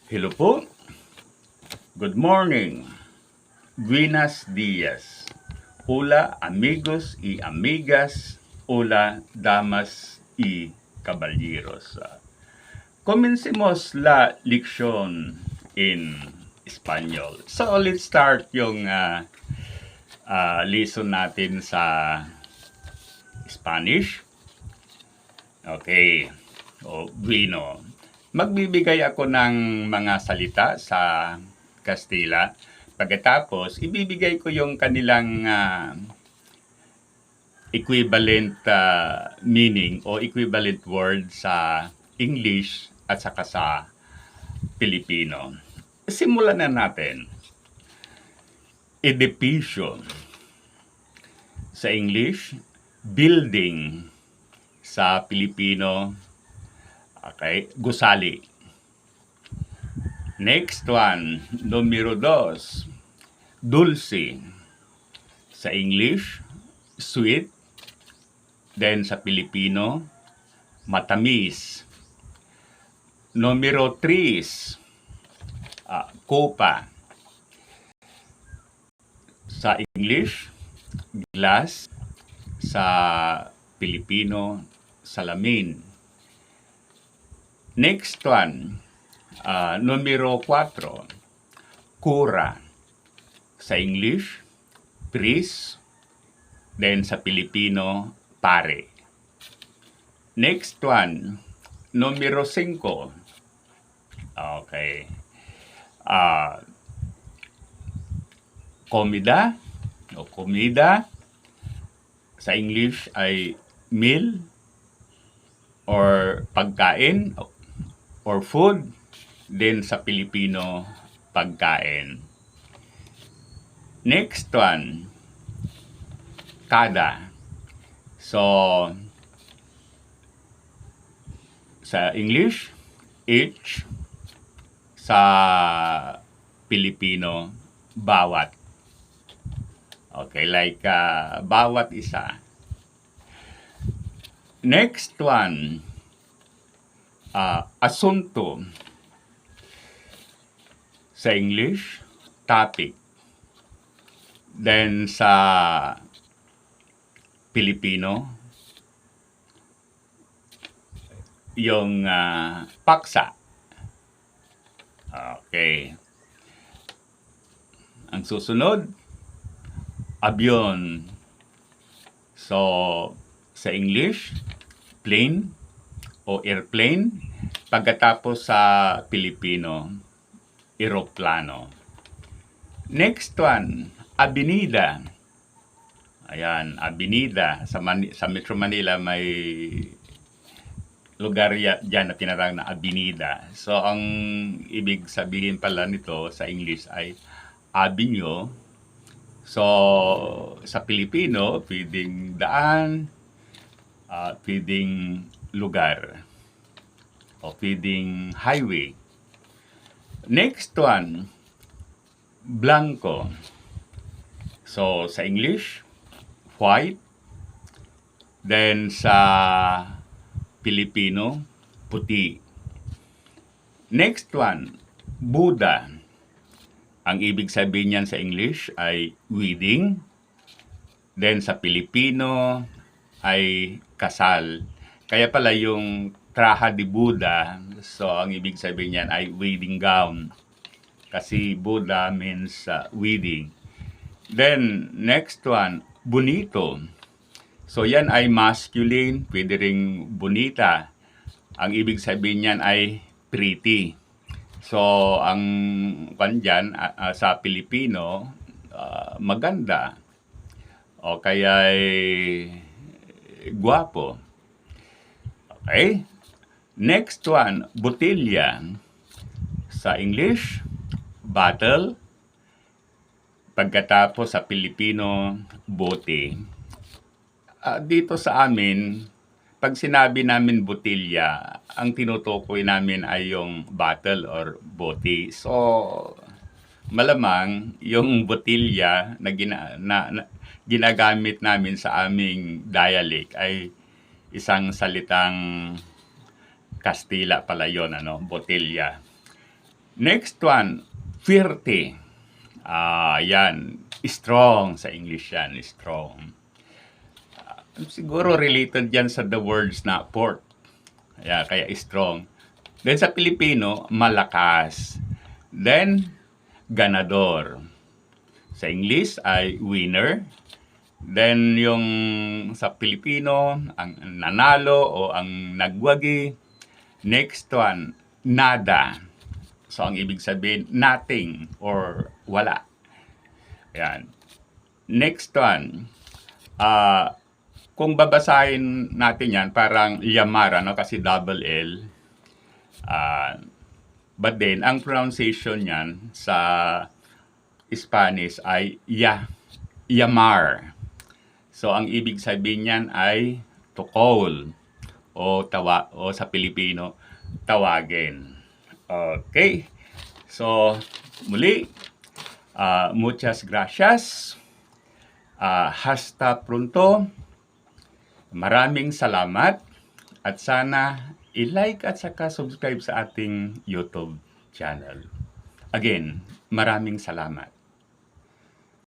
Hello po. Good morning. Buenos dias. Hola amigos y amigas. Hola damas y caballeros. Comencemos la leksyon in Espanyol. So let's start yung lesson natin sa Spanish. Okay. Bueno. Magbibigay ako ng mga salita sa Kastila. Pagkatapos, ibibigay ko yung kanilang equivalent meaning o equivalent word sa English at saka sa Pilipino. Simulan na natin. Edificio. Sa English, building. Sa Pilipino, okay, gusali. Next one, numero 2, dulce. Sa English, sweet. Then sa Pilipino, matamis. Numero 3, copa. Sa English, glass. Sa Pilipino, salamin. Next one, numero 4, cura. Sa English, priest. Then sa Pilipino, pare. Next one, numero 5. Okay. Comida o comida. Sa English ay meal or pagkain or food. Then sa Pilipino, pagkain. Next one, kada. So, sa English, each. Sa Pilipino, bawat. Okay, like bawat isa. Next one, asunto. Sa English, topic. Then sa Pilipino, yung paksa. Okay. Ang susunod, avion. So, sa English, plane o airplane. Pagkatapos sa Pilipino, eroplano. Next one, avenida. Ayan, avenida. Sa Metro Manila may lugar dyan na tinatawag na avenida. So, ang ibig sabihin pala nito sa English ay avenue. So, sa Pilipino, pwedeng daan, pwedeng lugar, o pwedeng highway. Next one, blanco. So, sa English, white. Then, sa Pilipino, puti. Next one, Buddha. Ang ibig sabihin niyan sa English ay wedding. Then sa Pilipino ay kasal. Kaya pala yung traha de Buddha, so ang ibig sabihin niyan ay wedding gown. Kasi Buddha means wedding. Then next one, bonito. So yan ay masculine, pwede ring bonita. Ang ibig sabihin niyan ay pretty. So, ang dyan, sa Pilipino, maganda. O kaya'y guwapo. Okay? Next one, botilya. Sa English, bottle. Pagkatapos sa Pilipino, bote. Dito sa amin, pag sinabi namin botilya, ang tinutukoy namin ay yung bottle or bote. So, malamang yung botilya na ginagamit namin sa aming dialect ay isang salitang Kastila pala yun, botilya. Next one, fuerte. Yan. Strong sa English yan. Strong. Siguro related yan sa the words na port. Kaya strong. Then sa Pilipino, malakas. Then, ganador. Sa English ay winner. Then yung sa Pilipino, ang nanalo o ang nagwagi. Next one, nada. So ang ibig sabihin, nothing or wala. Yan. Next one, kung babasahin natin yan, parang llamar, ano, kasi double L. But then, ang pronunciation yan sa Spanish ay llamar. So, ang ibig sabihin niyan ay to call o sa Pilipino, tawagin. Okay. So, muli, muchas gracias. Hasta pronto. Maraming salamat at sana i-like at saka subscribe sa ating YouTube channel. Again, maraming salamat.